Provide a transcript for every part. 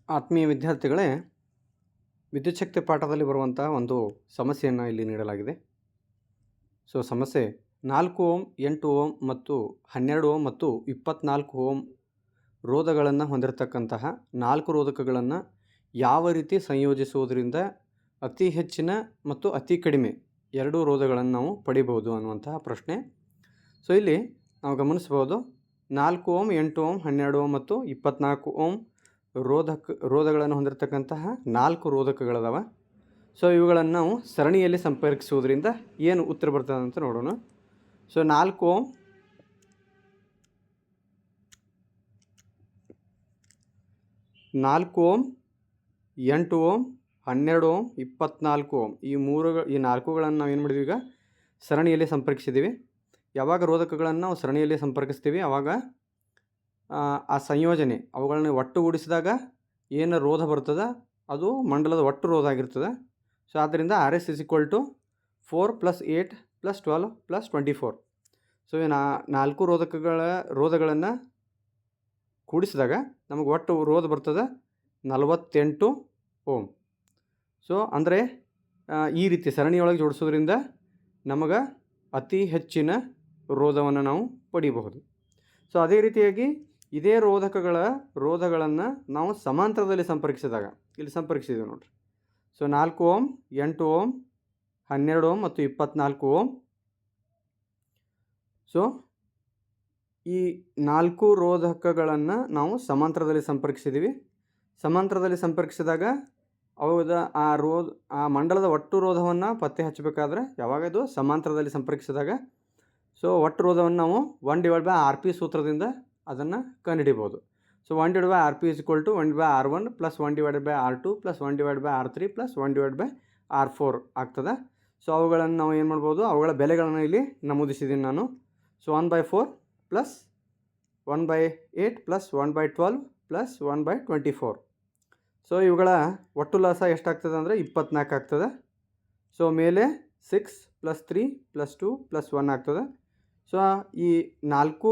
ಆತ್ಮೀಯ ವಿದ್ಯಾರ್ಥಿಗಳೇ, ವಿದ್ಯುಚ್ಛಕ್ತಿ ಪಾಠದಲ್ಲಿ ಬರುವಂತಹ ಒಂದು ಸಮಸ್ಯೆಯನ್ನು ಇಲ್ಲಿ ನೀಡಲಾಗಿದೆ. ಸಮಸ್ಯೆ 4 ಓಮ್, 8 ಓಮ್ ಮತ್ತು 12 ಓಮ್ ಮತ್ತು 24 ಓಮ್ ರೋಧಗಳನ್ನು ಹೊಂದಿರತಕ್ಕಂತಹ 4 ರೋಧಕಗಳನ್ನು ಯಾವ ರೀತಿ ಸಂಯೋಜಿಸುವುದರಿಂದ ಅತಿ ಹೆಚ್ಚಿನ ಮತ್ತು ಅತಿ ಕಡಿಮೆ ಎರಡೂ ರೋಧಗಳನ್ನು ನಾವು ಪಡಿಬಹುದು ಅನ್ನುವಂತಹ ಪ್ರಶ್ನೆ. ಇಲ್ಲಿ ನಾವು ಗಮನಿಸ್ಬೋದು 4 ಓಮ್, 8 ಓಮ್, 12 ಓಮ್ ಮತ್ತು 24 ಓಮ್ ರೋಧಗಳನ್ನು ಹೊಂದಿರತಕ್ಕಂತಹ 4 ರೋಧಕಗಳದಾವ. ಇವುಗಳನ್ನು ನಾವು ಸರಣಿಯಲ್ಲಿ ಸಂಪರ್ಕಿಸುವುದರಿಂದ ಏನು ಉತ್ತರ ಬರ್ತದೆ ಅಂತ ನೋಡೋಣ. 4 ohm, 4 ohm, 8 ohm, 12 ohm, 24 ohm ಈ 4ಗಳನ್ನು ನಾವು ಏನು ಮಾಡಿದ್ವಿ, ಈಗ ಸರಣಿಯಲ್ಲಿ ಸಂಪರ್ಕಿಸಿದ್ದೀವಿ. ಯಾವಾಗ ರೋಧಕಗಳನ್ನು ನಾವು ಸರಣಿಯಲ್ಲಿ ಸಂಪರ್ಕಿಸ್ತೀವಿ ಆವಾಗ ಆ ಸಂಯೋಜನೆ ಅವುಗಳನ್ನು ಒಟ್ಟುಗೂಡಿಸಿದಾಗ ಏನು ರೋಧ ಬರ್ತದೆ ಅದು ಮಂಡಲದ ಒಟ್ಟು ರೋಧ ಆಗಿರ್ತದೆ. ಆದ್ದರಿಂದ RS = 4 + 8 + 12 + 24. ಈ 4 ರೋಧಗಳನ್ನು ಕೂಡಿಸಿದಾಗ ನಮಗೆ ಒಟ್ಟು ರೋಧ ಬರ್ತದೆ 48 ಓಮ್. ಅಂದರೆ ಈ ರೀತಿ ಸರಣಿಯೊಳಗೆ ಜೋಡಿಸೋದ್ರಿಂದ ನಮಗೆ ಅತಿ ಹೆಚ್ಚಿನ ರೋಧವನ್ನು ನಾವು ಪಡಿಬಹುದು. ಅದೇ ರೀತಿಯಾಗಿ ಇದೇ ರೋಧಗಳನ್ನು ನಾವು ಸಮಾಂತರದಲ್ಲಿ ಸಂಪರ್ಕಿಸಿದಾಗ ಇಲ್ಲಿ ಸಂಪರ್ಕಿಸಿದ್ದೀವಿ ನೋಡಿರಿ. 4 ಓಮ್, 8 ಓಮ್, 12 ಓಮ್ ಮತ್ತು 24 ಓಮ್. ಈ 4 ರೋಧಕಗಳನ್ನು ನಾವು ಸಮಾಂತರದಲ್ಲಿ ಸಂಪರ್ಕಿಸಿದ್ದೀವಿ. ಸಮಾಂತರದಲ್ಲಿ ಸಂಪರ್ಕಿಸಿದಾಗ ಆ ಮಂಡಲದ ಒಟ್ಟು ರೋಧವನ್ನು ಪತ್ತೆ ಹಚ್ಚಬೇಕಾದ್ರೆ ಯಾವಾಗ ಇದು ಸಮಾಂತರದಲ್ಲಿ ಸಂಪರ್ಕಿಸಿದಾಗ ಒಟ್ಟು ರೋಧವನ್ನು ನಾವು 1/Rp ಸೂತ್ರದಿಂದ ಅದನ್ನು ಕಂಡುಹಿಡಿಬೋದು. 1/Rp = 1/R1 + 1/R2 + 1/R3 + 1/R4 ಆಗ್ತದೆ. ಅವುಗಳನ್ನು ನಾವು ಏನು ಮಾಡ್ಬೋದು, ಅವುಗಳ ಬೆಲೆಗಳನ್ನು ಇಲ್ಲಿ ನಮೂದಿಸಿದ್ದೀನಿ ನಾನು. 1/4 + 1/8 + 1/12 + 1/24. ಇವುಗಳ ಒಟ್ಟು ಲಾಸ ಎಷ್ಟಾಗ್ತದೆ ಅಂದರೆ 24 ಆಗ್ತದೆ. ಮೇಲೆ 6 + 3 + 2 + 1 ಆಗ್ತದೆ. ಈ 4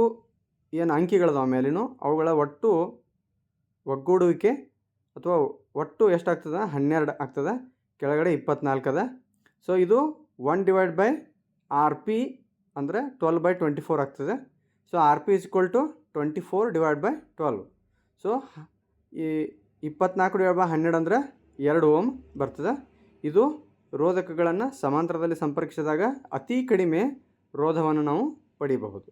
ಏನು ಅಂಕಿಗಳದಾವ ಮೇಲಿನ ಅವುಗಳ ಒಟ್ಟು ಒಗ್ಗೂಡುವಿಕೆ ಅಥವಾ ಒಟ್ಟು ಎಷ್ಟಾಗ್ತದೆ 12 ಆಗ್ತದೆ. ಕೆಳಗಡೆ 24 ಅದ. ಇದು 1/Rp ಅಂದರೆ 12/24 ಆಗ್ತದೆ. Rp = 24/12. ಈ 24/12 ಅಂದರೆ 2 ಓಮ್ ಬರ್ತದೆ. ಇದು ರೋಧಕಗಳನ್ನು ಸಮಾಂತರದಲ್ಲಿ ಸಂಪರ್ಕಿಸಿದಾಗ ಅತಿ ಕಡಿಮೆ ರೋಧವನ್ನು ನಾವು ಪಡಿಬಹುದು.